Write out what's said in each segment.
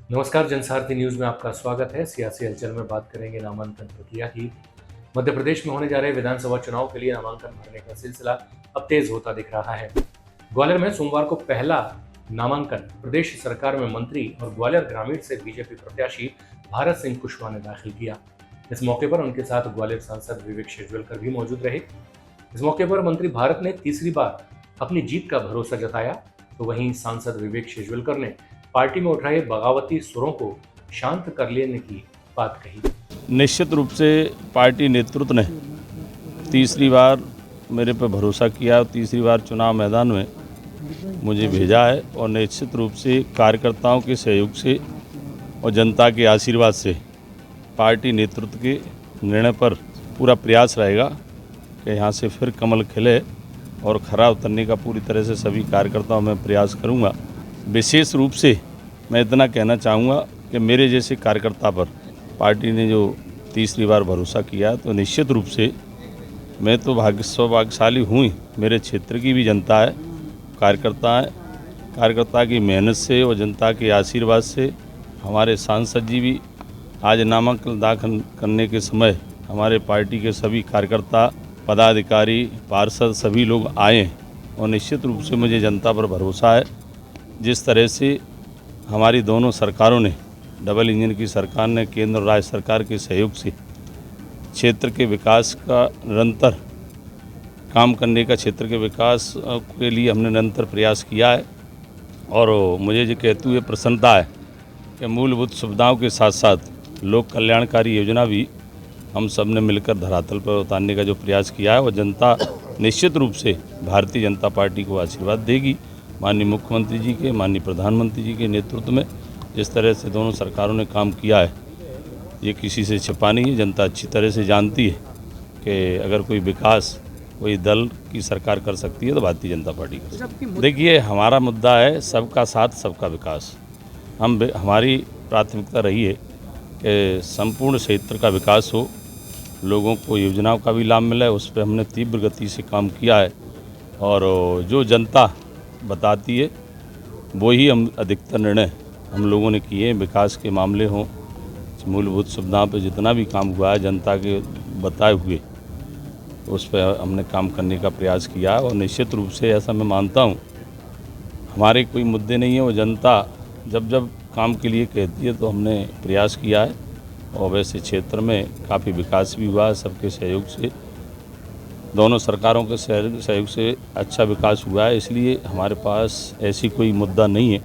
नमस्कार, जनसारथी न्यूज में आपका स्वागत है। सियासी हलचल में बात करेंगे नामांकन प्रक्रिया की। मध्य प्रदेश में होने जा रहे विधानसभा चुनाव के लिए नामांकन भरने का सिलसिला अब तेज होता दिख रहा है। ग्वालियर में सोमवार को पहला नामांकन प्रदेश सरकार में मंत्री और ग्वालियर ग्रामीण से बीजेपी प्रत्याशी भारत सिंह कुशवाहा ने दाखिल किया। इस मौके पर उनके साथ ग्वालियर सांसद विवेक शेजवलकर भी मौजूद रहे। इस मौके पर मंत्री भारत ने तीसरी बार अपनी जीत का भरोसा जताया, तो वहीं सांसद विवेक शेजवलकर ने पार्टी में उठ रहे बगावती सुरों को शांत कर लेने की बात कही। निश्चित रूप से पार्टी नेतृत्व ने तीसरी बार मेरे पर भरोसा किया और तीसरी बार चुनाव मैदान में मुझे भेजा है और निश्चित रूप से कार्यकर्ताओं के सहयोग से और जनता के आशीर्वाद से पार्टी नेतृत्व के निर्णय पर पूरा प्रयास रहेगा कि यहाँ से फिर कमल खिले और खरा उतरने का पूरी तरह से सभी कार्यकर्ताओं में प्रयास करूँगा। विशेष रूप से मैं इतना कहना चाहूँगा कि मेरे जैसे कार्यकर्ता पर पार्टी ने जो तीसरी बार भरोसा किया, तो निश्चित रूप से मैं तो सौभाग्यशाली हूँ ही। मेरे क्षेत्र की भी जनता है, कार्यकर्ता की मेहनत से और जनता के आशीर्वाद से हमारे सांसद जी भी आज नामांकन दाखिल करने के समय हमारे पार्टी के सभी कार्यकर्ता, पदाधिकारी, पार्षद सभी लोग आए और निश्चित रूप से मुझे जनता पर भरोसा है। जिस तरह से हमारी दोनों सरकारों ने, डबल इंजन की सरकार ने केंद्र और राज्य सरकार के सहयोग से क्षेत्र के विकास का निरंतर काम करने का, क्षेत्र के विकास के लिए हमने निरंतर प्रयास किया है। और मुझे ये कहते हुए प्रसन्नता है कि मूलभूत सुविधाओं के साथ साथ लोक कल्याणकारी योजना भी हम सब ने मिलकर धरातल पर उतारने का जो प्रयास किया है, और जनता निश्चित रूप से भारतीय जनता पार्टी को आशीर्वाद देगी। माननीय मुख्यमंत्री जी के, माननीय प्रधानमंत्री जी के नेतृत्व में जिस तरह से दोनों सरकारों ने काम किया है, ये किसी से छिपा नहीं है। जनता अच्छी तरह से जानती है कि अगर कोई विकास कोई दल की सरकार कर सकती है तो भारतीय जनता पार्टी कर सकती है। देखिए, हमारा मुद्दा है सबका साथ सबका विकास। हमारी प्राथमिकता रही है कि संपूर्ण क्षेत्र का विकास हो, लोगों को योजनाओं का भी लाभ मिले। उस पर हमने तीव्र गति से काम किया है और जो जनता बताती है वही हम अधिकतर निर्णय हम लोगों ने किए। विकास के मामले हों, मूलभूत सुविधाओं पर जितना भी काम हुआ है जनता के बताए हुए, उस पर हमने काम करने का प्रयास किया। और निश्चित रूप से ऐसा मैं मानता हूँ हमारे कोई मुद्दे नहीं है, वो जनता जब जब काम के लिए कहती है तो हमने प्रयास किया है। और वैसे क्षेत्र में काफ़ी विकास भी हुआ है, सबके सहयोग से, दोनों सरकारों के सहयोग से अच्छा विकास हुआ है। इसलिए हमारे पास ऐसी कोई मुद्दा नहीं है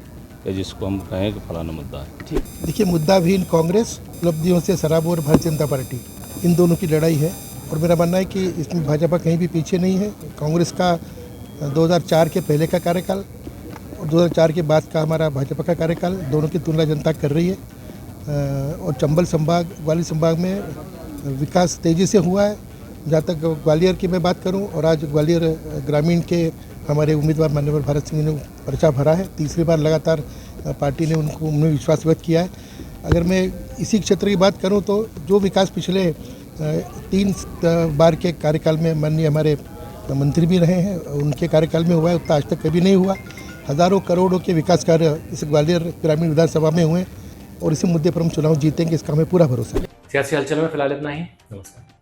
कि जिसको हम कहें कि फलाना मुद्दा है। देखिए, मुद्दा भी इन कांग्रेस उपलब्धियों से सराबोर और भारतीय जनता पार्टी, इन दोनों की लड़ाई है। और मेरा मानना है कि इसमें भाजपा कहीं भी पीछे नहीं है। कांग्रेस का 2004 के पहले का कार्यकाल और 2004 के बाद का हमारा भाजपा का कार्यकाल, दोनों की तुलना जनता कर रही है। और चंबल संभाग, ग्वालियर संभाग में विकास तेज़ी से हुआ है। जहाँ तक ग्वालियर की मैं बात करूं, और आज ग्वालियर ग्रामीण के हमारे उम्मीदवार माननीय भारत सिंह ने पर्चा भरा है। तीसरी बार लगातार पार्टी ने उनमें विश्वास व्यक्त किया है। अगर मैं इसी क्षेत्र की बात करूं तो जो विकास पिछले 3 बार के कार्यकाल में माननीय हमारे मंत्री भी रहे हैं, उनके कार्यकाल में हुआ है, उतना आज तक कभी नहीं हुआ। हज़ारों करोड़ों के विकास कार्य इस ग्वालियर ग्रामीण विधानसभा में हुए और इसी मुद्दे पर हम चुनाव जीतेंगे, इसका हमें पूरा भरोसा है। सियासी हलचल में फिलहाल इतना ही। नमस्कार।